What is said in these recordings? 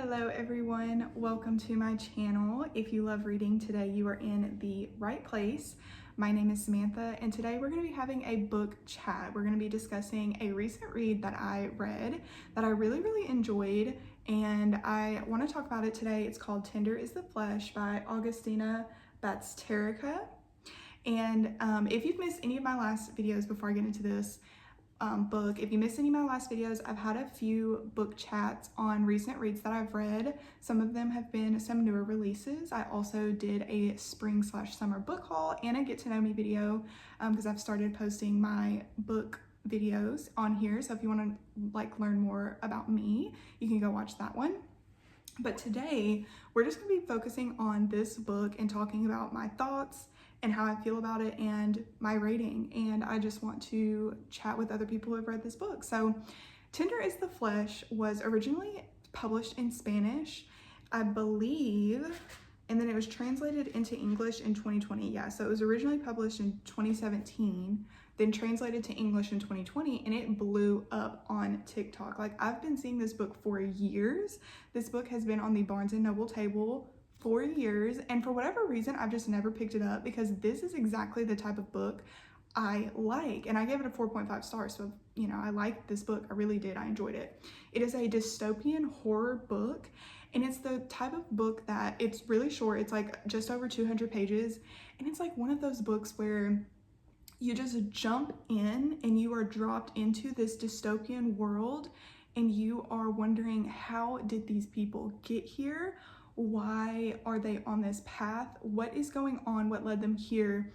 Hello everyone, welcome to my channel. If you love reading today, you are in the right place. My name is Samantha and today we're going to be having a book chat. We're going to be discussing a recent read that I read that I really enjoyed, and I want to talk about it today. It's called Tender is the Flesh by Agustina Bazterrica. And if you've missed any of my last videos before I get into this book, if you missed any of my last videos, I've had a few book chats on recent reads that I've read. Some of them have been some newer releases. I also did a spring/summer book haul and a get to know me video because I've started posting my book videos on here. So if you want to learn more about me, you can go watch that one. But today we're just going to be focusing on this book and talking about my thoughts and how I feel about it and my rating. And I just want to chat with other people who have read this book. So Tender is the Flesh was originally published in Spanish, I believe, and then it was translated into English in 2020. Yeah, so it was originally published in 2017, then translated to English in 2020, and it blew up on TikTok. Like, I've been seeing this book for years. This book has been on the Barnes & Noble table for years, and for whatever reason I've just never picked it up because this is exactly the type of book I like, and I gave it a 4.5 stars. So I liked this book. I really did. I enjoyed it. It is a dystopian horror book, and it's the type of book that it's really short. It's like just over 200 pages, and it's like one of those books where you just jump in and you are dropped into this dystopian world, and you are wondering, how did these people get here? Why are they on this path? What is going on? What led them here?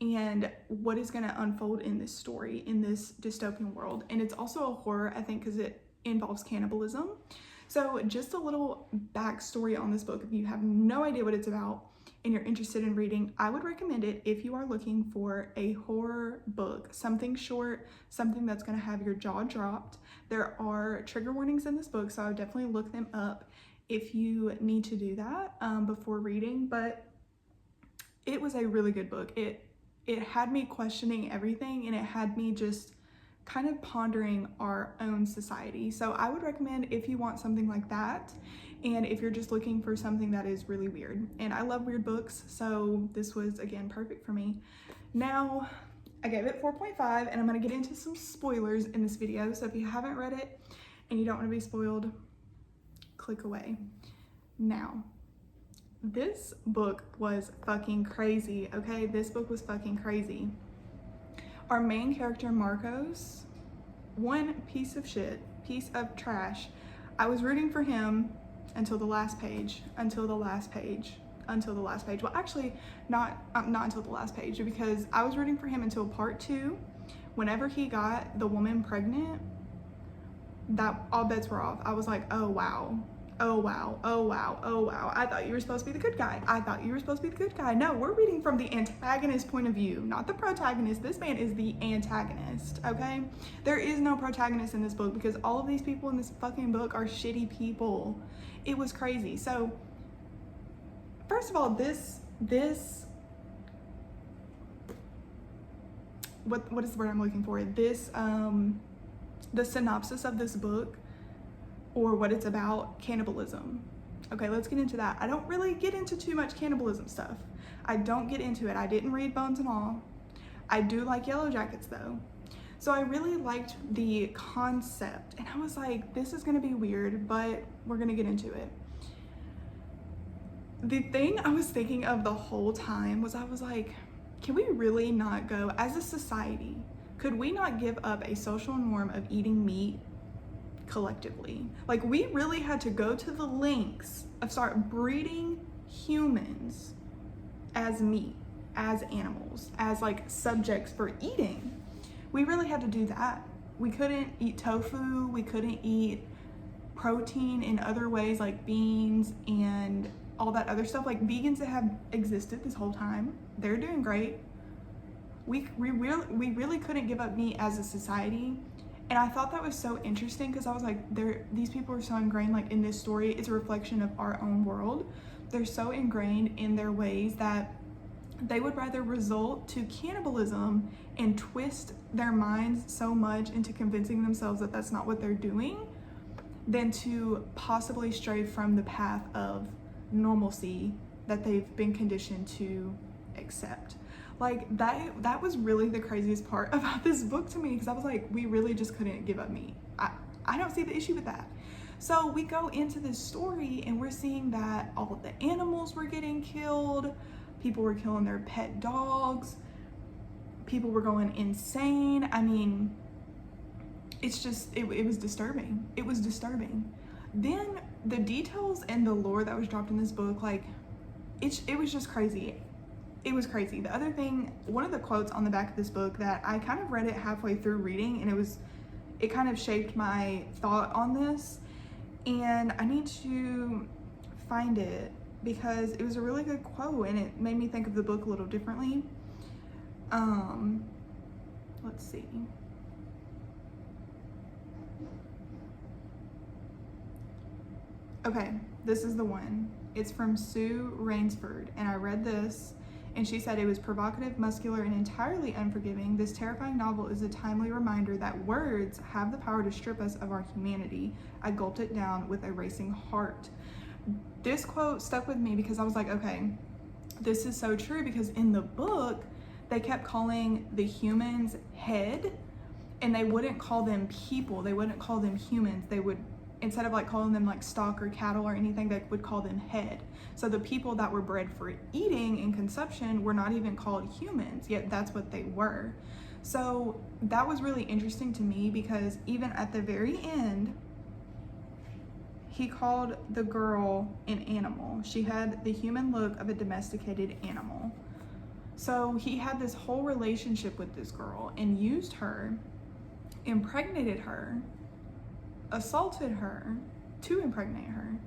And what is going to unfold in this story, in this dystopian world? And it's also a horror, I think, because it involves cannibalism. So just a little backstory on this book. If you have no idea what it's about and you're interested in reading, I would recommend it if you are looking for a horror book, something short, something that's going to have your jaw dropped. There are trigger warnings in this book, so I would definitely look them up if you need to do that before reading. But it was a really good book. It had me questioning everything, and it had me just kind of pondering our own society. So I would recommend if you want something like that, and if you're just looking for something that is really weird. And I love weird books, so this was, again, perfect for me. Now, I gave it 4.5, and I'm going to get into some spoilers in this video. So if you haven't read it and you don't want to be spoiled, click away. Now, this book was fucking crazy, okay? This book was fucking crazy. Our main character, Marcos, one piece of shit, piece of trash. I was rooting for him until the last page, until the last page. Well, actually, not until the last page, because I was rooting for him until part 2. Whenever he got the woman pregnant, that all bets were off. I was like, oh wow. I thought you were supposed to be the good guy. No, we're reading from the antagonist point of view, not the protagonist. This man is the antagonist, okay? There is no protagonist in this book because all of these people in this fucking book are shitty people. It was crazy. So, first of all, what is the word I'm looking for? The synopsis of this book, or what it's about, cannibalism. Okay, let's get into that. I don't really get into too much cannibalism stuff. I don't get into it. I didn't read Bones and All. I do like Yellow Jackets though. So I really liked the concept, and I was like, this is gonna be weird, but we're gonna get into it. The thing I was thinking of the whole time was, I was like, can we really not go, as a society, could we not give up a social norm of eating meat collectively? Like, we really had to go to the lengths of start breeding humans as meat, as animals, as like subjects for eating. We really had to do that. We couldn't eat tofu, we couldn't eat protein in other ways like beans and all that other stuff. Like, vegans that have existed this whole time, they're doing great. We really couldn't give up meat as a society. And I thought that was so interesting because I was like, these people are so ingrained, like, in this story. It's a reflection of our own world. They're so ingrained in their ways that they would rather resort to cannibalism and twist their minds so much into convincing themselves that that's not what they're doing, than to possibly stray from the path of normalcy that they've been conditioned to accept. Like that was really the craziest part about this book to me, because I was like, we really just couldn't give up meat. I don't see the issue with that. So we go into this story and we're seeing that all of the animals were getting killed, people were killing their pet dogs, people were going insane. I mean, it's just, it was disturbing. It was disturbing. Then the details and the lore that was dropped in this book, like, it was just crazy. It was crazy. The other thing, one of the quotes on the back of this book that I kind of read it halfway through reading, and it kind of shaped my thought on this, and I need to find it because it was a really good quote and it made me think of the book a little differently. Let's see. Okay, this is the one. It's from Sue Rainsford, and I read this, and she said it was provocative, muscular, and entirely unforgiving. This terrifying novel is a timely reminder that words have the power to strip us of our humanity. I gulped it down with a racing heart. This quote stuck with me because I was like, okay, this is so true, because in the book, they kept calling the humans head, and they wouldn't call them people. They wouldn't call them humans. They would, instead of like calling them like stock or cattle or anything, they would call them head. So the people that were bred for eating and consumption were not even called humans, yet that's what they were. So that was really interesting to me, because even at the very end, he called the girl an animal. She had the human look of a domesticated animal. So he had this whole relationship with this girl and used her, impregnated her, assaulted her to impregnate her,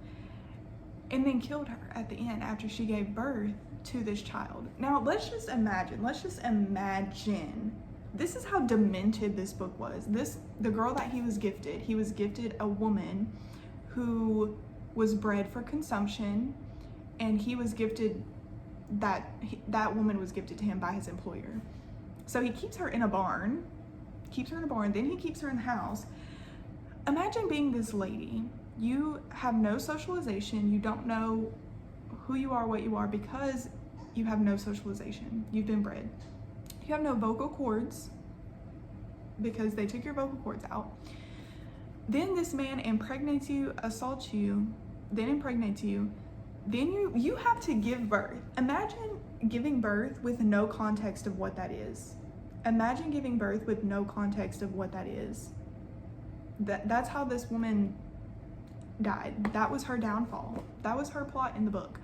and then killed her at the end after she gave birth to this child. Now let's just imagine, this is how demented this book was. The girl that he was gifted a woman who was bred for consumption, and he was gifted that woman was gifted to him by his employer. So he keeps her in a barn, then he keeps her in the house. Imagine being this lady. You have no socialization. You don't know who you are, what you are, because you have no socialization. You've been bred. You have no vocal cords because they took your vocal cords out. Then this man impregnates you, assaults you, then impregnates you. Then you have to give birth. Imagine giving birth with no context of what that is. Imagine giving birth with no context of what that is. That's how this woman died. That was her downfall. That was her plot in the book.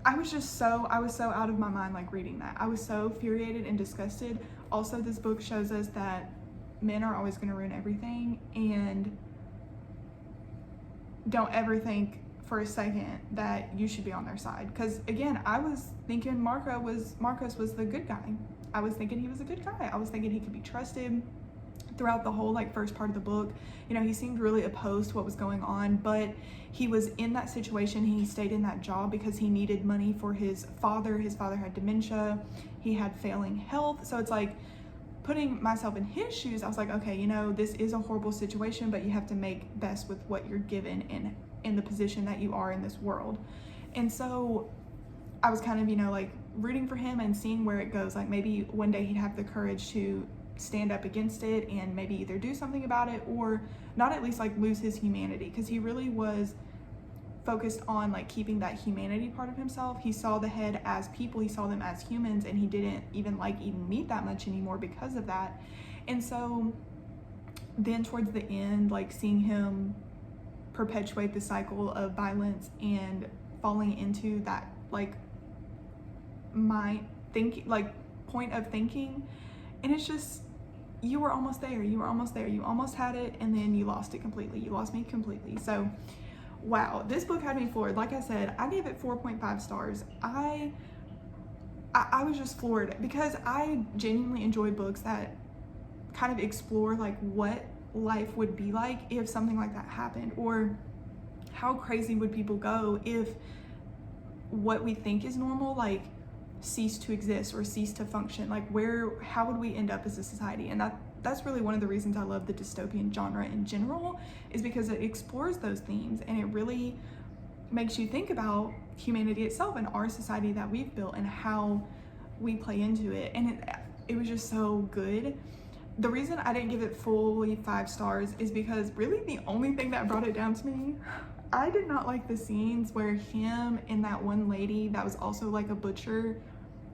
I was so out of my mind like reading that. I was so infuriated and disgusted. Also, this book shows us that men are always going to ruin everything, and don't ever think for a second that you should be on their side. Because again, I was thinking Marcos was the good guy. I was thinking he was a good guy. I was thinking he could be trusted. Throughout the whole like first part of the book, you know, he seemed really opposed to what was going on, but he was in that situation. He stayed in that job because he needed money for his father. His father had dementia. He had failing health. So it's like, putting myself in his shoes, I was like, okay, you know, this is a horrible situation, but you have to make best with what you're given in the position that you are in this world. And so I was kind of, you know, like rooting for him and seeing where it goes. Like maybe one day he'd have the courage to stand up against it and maybe either do something about it or not, at least like lose his humanity, because he really was focused on like keeping that humanity part of himself. He saw the head as people, he saw them as humans, and he didn't even like eating meat that much anymore because of that. And so then towards the end, like seeing him perpetuate the cycle of violence and falling into that like point of thinking, and it's just, you were almost there, you almost had it, and then you lost it completely. You lost me completely. So wow, this book had me floored. Like I said, I gave it 4.5 stars. I was just floored because I genuinely enjoy books that kind of explore like what life would be like if something like that happened, or how crazy would people go if what we think is normal cease to exist or cease to function. Like how would we end up as a society? And that's really one of the reasons I love the dystopian genre in general, is because it explores those themes and it really makes you think about humanity itself and our society that we've built and how we play into it. And it was just so good. The reason I didn't give it fully 5 stars is because really the only thing that brought it down to me, I did not like the scenes where him and that one lady that was also like a butcher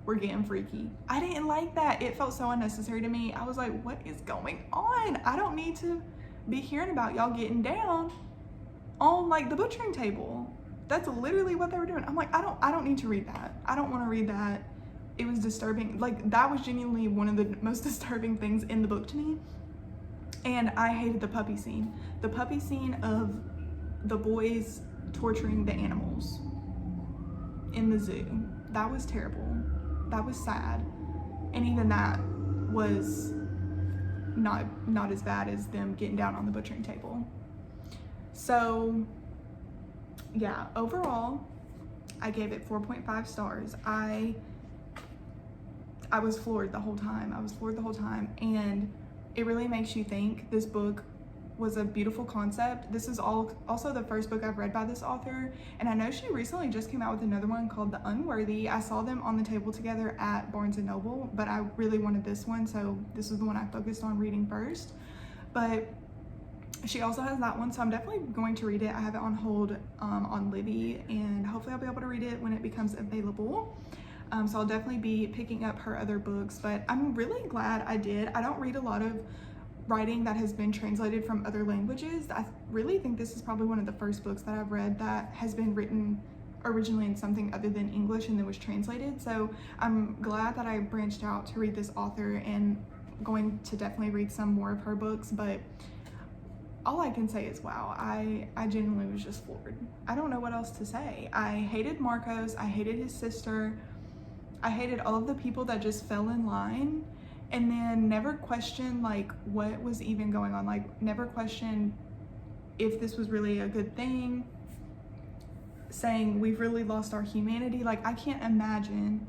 were getting freaky. I didn't like that. It felt so unnecessary to me. I was like, what is going on? I don't need to be hearing about y'all getting down on like the butchering table. That's literally what they were doing. I'm like, I don't need to read that. I don't want to read that. It was disturbing. Like, that was genuinely one of the most disturbing things in the book to me. And I hated the puppy scene. The puppy scene of the boys torturing the animals in the zoo. That was terrible. That was sad. And even that was not as bad as them getting down on the butchering table. So yeah, overall, I gave it 4.5 stars. I was floored the whole time. And it really makes you think. This book was a beautiful concept. This is also the first book I've read by this author, and I know she recently just came out with another one called The Unworthy. I saw them on the table together at Barnes & Noble, but I really wanted this one, so this is the one I focused on reading first. But she also has that one, so I'm definitely going to read it. I have it on hold on Libby, and hopefully I'll be able to read it when it becomes available. So I'll definitely be picking up her other books, but I'm really glad I did. I don't read a lot of writing that has been translated from other languages. I really think this is probably one of the first books that I've read that has been written originally in something other than English and then was translated. So I'm glad that I branched out to read this author, and going to definitely read some more of her books. But all I can say is wow, I genuinely was just floored. I don't know what else to say. I hated Marcos, I hated his sister, I hated all of the people that just fell in line and then never questioned like what was even going on, like never questioned if this was really a good thing, saying we've really lost our humanity. Like, I can't imagine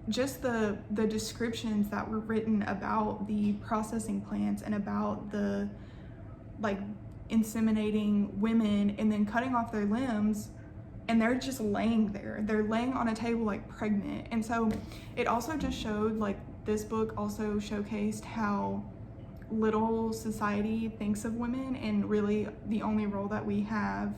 just the descriptions that were written about the processing plants and about the like inseminating women and then cutting off their limbs, and they're just laying there. They're laying on a table like pregnant. And so it also just showed, like, this book also showcased how little society thinks of women, and really the only role that we have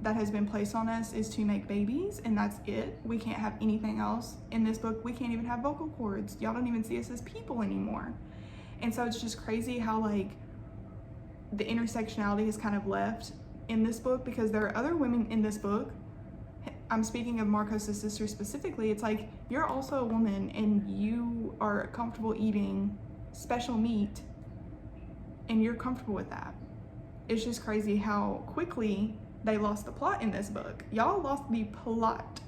that has been placed on us is to make babies, and that's it. We can't have anything else. In this book, we can't even have vocal cords. Y'all don't even see us as people anymore. And so it's just crazy how like the intersectionality is kind of left in this book, because there are other women in this book. I'm speaking of Marcos' sister specifically. It's like, you're also a woman and you are comfortable eating special meat and you're comfortable with that. It's just crazy how quickly they lost the plot in this book. Y'all lost the plot.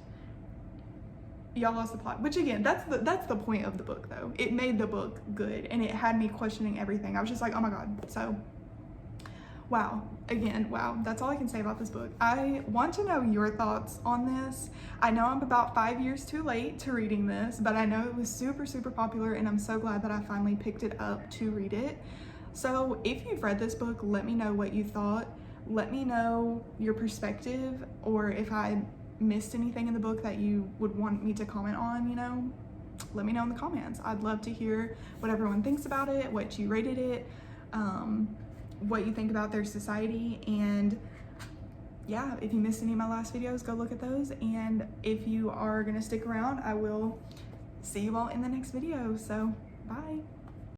Y'all lost the plot, which again, that's the point of the book though. It made the book good and it had me questioning everything. I was just like, oh my God. So wow, again, wow, that's all I can say about this book. I want to know your thoughts on this. I know I'm about 5 years too late to reading this, but I know it was super, super popular, and I'm so glad that I finally picked it up to read it. So if you've read this book, let me know what you thought. Let me know your perspective, or if I missed anything in the book that you would want me to comment on, you know, let me know in the comments. I'd love to hear what everyone thinks about it, what you rated it, what you think about their society. And yeah, if you missed any of my last videos, go look at those. And if you are gonna stick around, I will see you all in the next video. So bye.